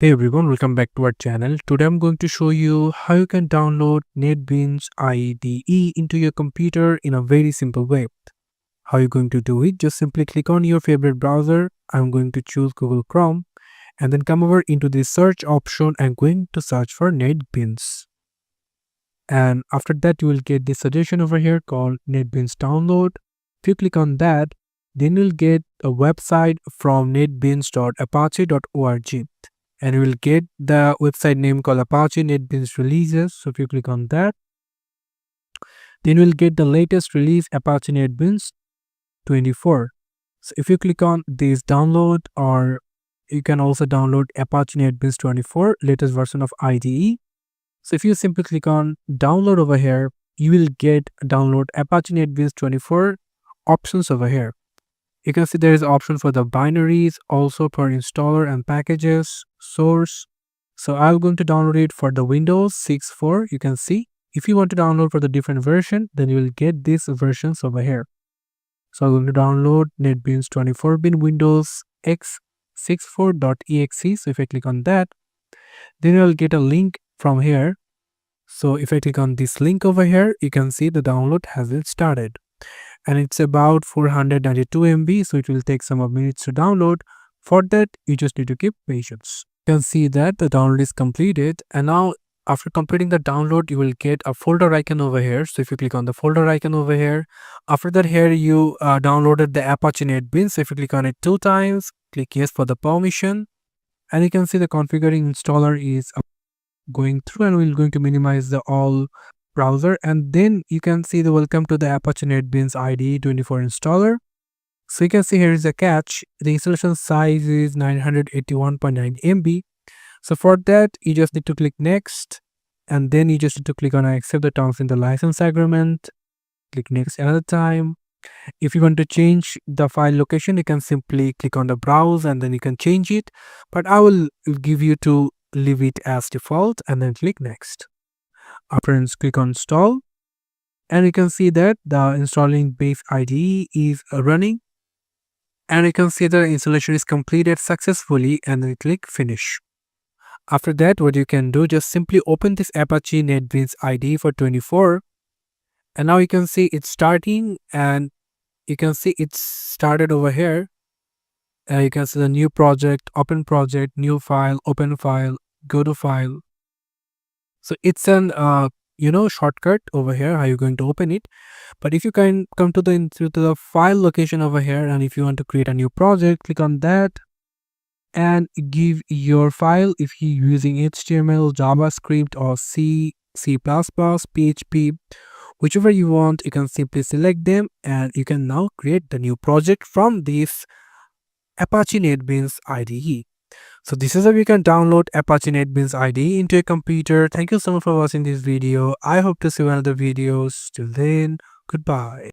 Hey everyone, welcome back to our channel. Today I'm going to show you how you can download NetBeans IDE into your computer in a very simple way. How you're going to do it? Just simply click on your favorite browser. I'm going to choose Google Chrome and then come over into the search option and going to search for NetBeans. And after that you will get this suggestion over here called NetBeans download. If you click on that, then you'll get a website from netbeans.apache.org. And you will get the website name called Apache NetBeans releases. So if you click on that, then you will get the latest release Apache NetBeans 24. So if you click on this download, or you can also download Apache NetBeans 24 latest version of IDE. So if you simply click on download over here, you will get download Apache NetBeans 24 options over here. You can see there is option for the binaries, also for installer and packages, source. So I'm going to download it for the Windows 6.4. You can see if you want to download for the different version, then you will get these versions over here. So I'm going to download NetBeans 24-bin Windows x64.exe. So if I click on that, then I'll get a link from here. So if I click on this link over here, you can see the download has been started. And it's about 492 MB, so it will take some minutes to download. For that, you just need to keep patience. You can see that the download is completed, and now after completing the download, you will get a folder icon over here. So if you click on the folder icon over here, after that here you downloaded the Apache NetBeans. So if you click on it 2 times, click yes for the permission, and you can see the configuring installer is going through, and we're going to minimize the all browser, and then you can see the welcome to the Apache NetBeans IDE 24 installer. So you can see here is a catch. The installation size is 981.9 MB. So for that, you just need to click next, and then you just need to click on I accept the terms in the license agreement. Click next another time. If you want to change the file location, you can simply click on the browse and then you can change it. But I will give you to leave it as default and then click next. After click on install, and you can see that the installing base IDE is running, and you can see the installation is completed successfully, and then click finish. After that, what you can do, just simply open this Apache NetBeans IDE for 24, and now you can see it's starting, and you can see it's started over here. You can see the new project, open project, new file, open file, go to file. So it's an shortcut over here how you're going to open it. But if you can come to the file location over here, and if you want to create a new project, click on that and give your file. If you're using HTML, JavaScript, or C, C++, PHP, whichever you want, you can simply select them, and you can now create the new project from this Apache NetBeans IDE. So this is how you can download Apache NetBeans IDE into a computer. Thank you so much for watching this video. I hope to see you in other videos. Till then, goodbye.